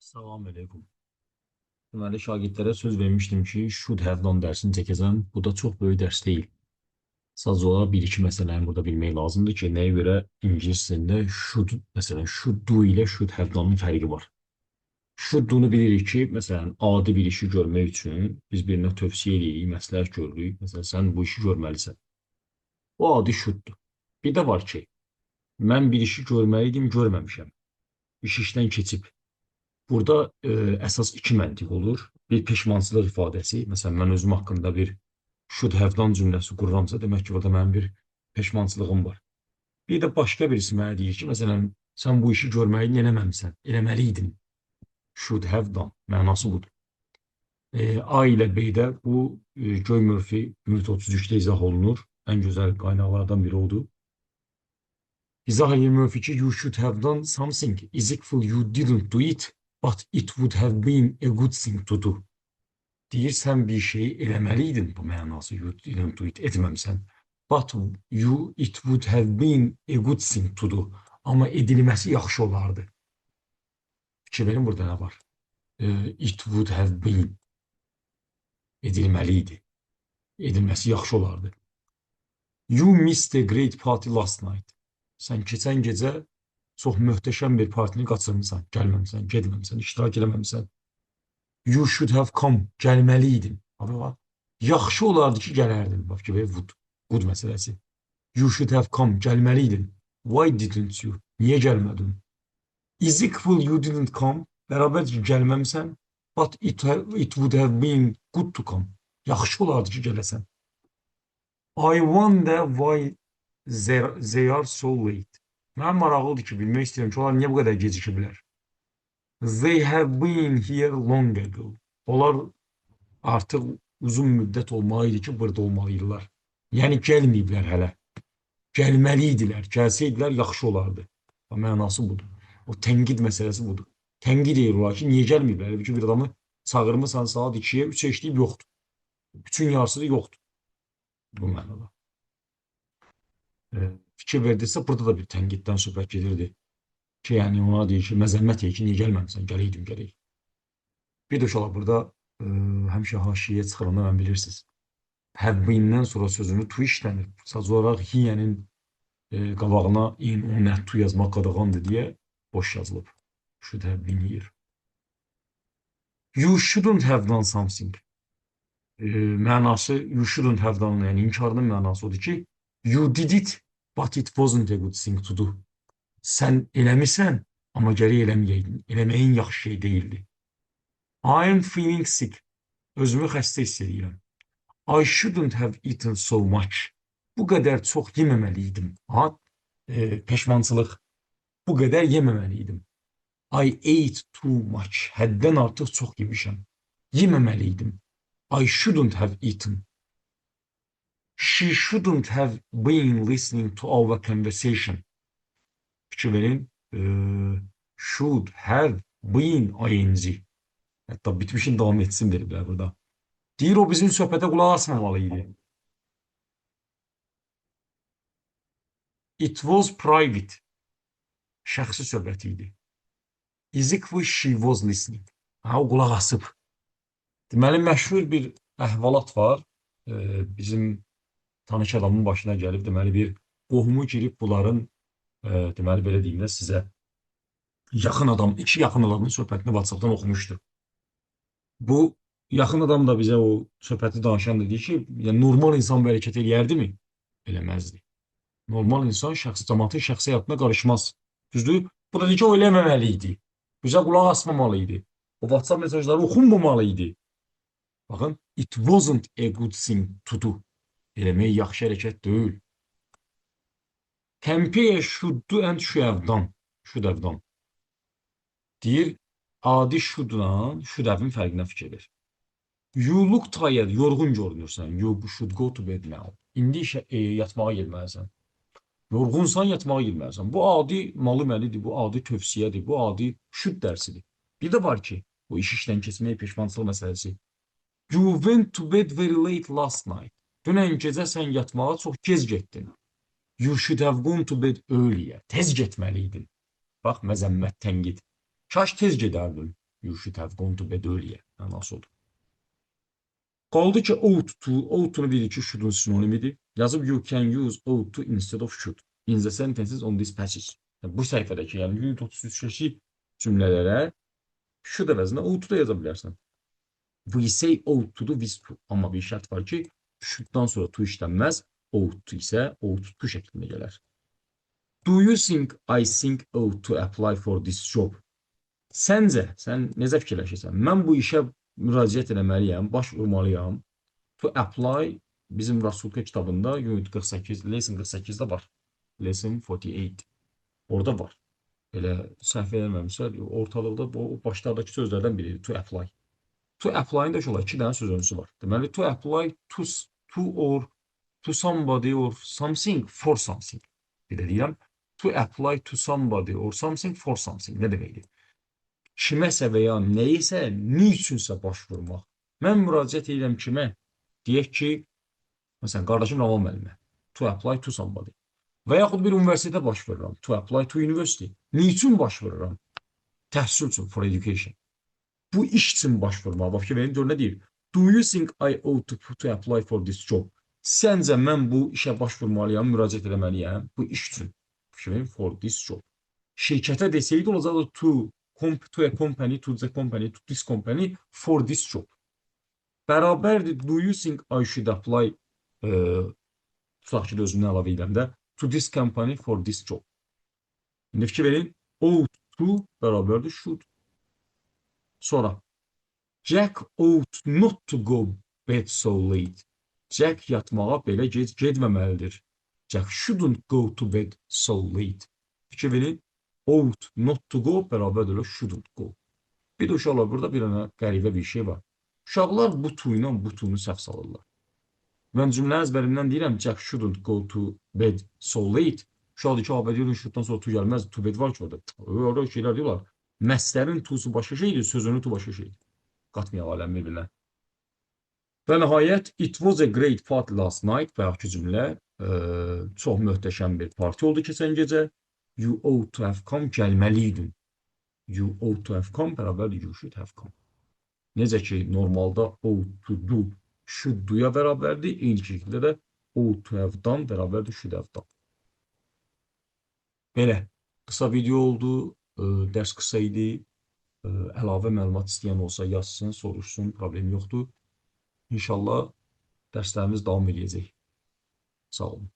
Salam aleyküm. Deməli, şagirdlərə söz vermişdim ki, should have done dərsini çəkəcəm. Bu da çox böyük dərs deyil. Sadəcə olaraq bir-iki məsələni burada bilmək lazımdır ki, nəyə görə ingilis dilində should, məsələn, should do ilə should have done-un fərqi var. Should do-nu bilirik ki, məsələn, adi bir işi görmək üçün biz birinə tövsiyə edirik, məsləhət görürük. Məsələn, sən bu işi görməlisən. Bu adi should-dur. Bir də var ki, mən bir işi görməli idim, görməmişəm. İş işdən keçib. Burada əsas iki məntiq olur. Bir peşmançılıq ifadəsi. Məsələn, mən özüm haqqında bir should have done cümləsi qururamsa, demək ki, orada mənim bir peşmançılığım var. Bir də başqa birisi mənə deyir ki, məsələn, sən bu işi görməliydin, eləməmisən. Eləməliydin. Should have done. Mənası budur. A ilə B-də bu Göy Murphy ünit 33-də izah olunur. Ən gözəl qaynaqlardan biri odur. İzah edir Murphy ki, you should have done something is equal you didn't do it, but it would have been a good thing to do. Deyir, sən bir şeyi eləməliydin, bu mənası, you didn't do it, etməmsən. But it would have been a good thing to do. Amma edilməsi yaxşı olardı. Fikir verin, burada nə var? It would have been. Edilməliydi. Edilməsi yaxşı olardı. You missed a great party last night. Sən keçən gecə çox möhtəşəm bir partini qaçırmısan, gəlməmsən, getməmsən, iştirak eləməmsən. You should have come, gəlməliydin. Yaxşı olardı ki, gələrdin. Bax ki, would, good məsələsi. You should have come, gəlməliydin. Why didn't you? Niyə gəlmədin? Is equal you didn't come, bərabər ki, gəlməmsən, but it would have been good to come. Yaxşı olardı ki, gələsən. I wonder why they are so late. Mən maraqlıdır ki, bilmək istəyirəm ki, onlar niyə bu qədər gecikiblər? They have been here long ago. Onlar artıq uzun müddət olmalıydı ki, burada olmalıydılar. Yəni, gəlməyiblər hələ. Gəlməliydilər. Gəlsəydilər, yaxşı olardı. Mənası budur. O tənqid məsələsi budur. Tənqid edirlər ki, niyə gəlməyiblər? Hələ ki, bir adamı çağırmısan saat 2-yə, 3-ə işləyib yoxdur. Bütün yarısı da yoxdur. Bu mənada. Fikir verdirsə, burada da bir tənqiddən söhbət gedirdi. Ki, yəni ona deyir ki, məzəmmət deyir ki, niyə gəlməmisən, gələydim, gələk. Bir də uşaqlar, burada həmişə haşiyə çıxıranda mən bilirsiniz. Have been-dən sonra sözünü to işlənir. Sadəcə olaraq hiyənin qabağına in, o net to yazmaq qadağandır deyə boş yazılıb. Should have been here. You shouldn't have done something. Mənası you shouldn't have done, yəni inkarının mənası odur ki, you did it, but it wasn't a good thing to do. Sən eləmirsən, amma gərək eləməyəydin. Eləməyin yaxşı şey deyildi. I am feeling sick. Özümü xəstə hiss edirəm. I shouldn't have eaten so much. Bu qədər çox yeməməliydim. Peşmançılıq. Bu qədər yeməməliydim. I ate too much. Həddən artıq çox yemişəm. Yeməməliydim. I shouldn't have eaten. She shouldn't have been listening to our conversation. Fikir verin. Should have been ing. Hətta bitmişin davam etsin veriblər burada. Deyir, o bizim söhbətə qulaq asmamalıydı. It was private. Şəxsi söhbət idi. Is equal she was listening. O qulaq asıb. Deməli, məşhur bir əhvalat var. Bizim tanış adamın başına gəlib, deməli, bir qohumu girib bunların, deməli, belə deyim də sizə, iki yaxın adamın söhbətini WhatsApp-dan oxumuşdur. Bu yaxın adam da bizə o söhbəti danışan dedi ki, yəni, normal insan bu hərəkət eləyərdimi? Eləməzdi. Normal insan cəmaatın şəxsi həyatına qarışmaz. Düzdür? Bu da deyir ki, o eləməməliydi. Bizə qulaq asmamalıydı. O WhatsApp mesajları oxunmamalıydı. Baxın, it wasn't a good thing to do. Eləmək yaxşı hərəkət deyil. Compare should do and should have done. Should have done. Deyir, adi should-dan should have-in fərqinə fikir ver. You look tired, yorğun görünürsən. You should go to bed now. İndi yatmağa gelməlisən. Yorğunsan, yatmağa gelməlisən. Bu adi malı-məlidir, bu adi tövsiyədir, bu adi should dərsidir. Bir də var ki, bu iş işdən keçmək peşmançılıq məsələsi. You went to bed very late last night. Dünən gecə sən yatmağa çox gec getdin. You should have gone to bed earlier. Tez getməliydin. Bax, məzəmmət, tənqid. Kaş tez gedərdin. You should have gone to bed earlier. Mənası odur. Qaldı ki, ought to. Ought-unu bilirik ki, should'un sinonimidir. Yazıb you can use ought to instead of should. In the sentences on this passage. Bu səhifədəki, yəni 133-cü cümlələrə should əvəzinə ought da yaza bilərsən. We say ought to do with to. Amma bir şərt var ki, should'dan sonra to işlənməz, ought to isə ought to şəklində gələr. Do you think I think ought to apply for this job? Səncə, sən necə fikirləşirsən? Mən bu işə müraciət etməliyəm, başvurmalıyam. To apply bizim Rasulka kitabında Unit 48, Lesson 48'də var. Lesson 48. Orada var. Elə səhv eləməmişsə, ortalıqda o başlardakı sözlərdən biridir. To apply. To apply-ın da şöyle 2 dənə söz önüsü var. Deməli, to apply to or to somebody or something for something. Bir də deyirəm, to apply to somebody or something for something. Nə deməkdir? Kiməsə və ya nəyisə, niçünsə başvurmaq. Mən müraciət edirəm kimə? Deyək ki, məsələn, qardaşım Raval müəllimə. To apply to somebody. Və yaxud bir universitetə başvururam. To apply to university. Niçün başvururam? Təhsil üçün, for education. Bu iş üçün başvurmağa. Bax ki, verin, gör nə deyir? Do you think I ought to apply for this job? Səncə mən bu işə başvurmalıyam, müraciət etməliyəm bu iş üçün. Bax ki, verin, for this job. Şirkətə desəydi olacaqdı to a company, to the company, to this company, for this job. Bərabərdir, do you think I should apply tutaq ki, özümdən əlavə edirəm də, to this company, for this job. İndi fikir verin, ought to bərabərdir, should. Sonra, Jack ought not to go bed so late. Jack yatmağa belə gec getməməlidir. Jack shouldn't go to bed so late. Fikir verin, ought not to go bərabərdir, shouldn't go. Bir də uşaqlar, burada bir dənə qəribə bir şey var. Uşaqlar bu to ilə bu to-nu səhv salırlar. Mən cümlə əzbərimdən deyirəm, Jack shouldn't go to bed so late. Uşaq deyir ki, abi deyir, should-dan sonra to gəlməz, to bed var ki orada. Orada şeylər diyorlar. Məslərin to-su başqa şeydir, sözünün to başqa şeydir. Qatmayaq aləm bir-birinə. Və nəhayət, it was a great party last night. Bayaqki cümlə çox möhtəşəm bir parti oldu keçən gecə. You ought to have come, gəlməliydin. You ought to have come bərabərdir, you should have come. Necə ki, normalda ought to do, should do-ya bərabərdir. Eyni şəkildə də ought to have done bərabərdir, should have done. Belə, qısa video oldu, dərs qısa idi. Əlavə məlumat istəyən olsa yazsın, soruşsun, problem yoxdur. İnşallah dərslərimiz davam edəcək. Sağ olun.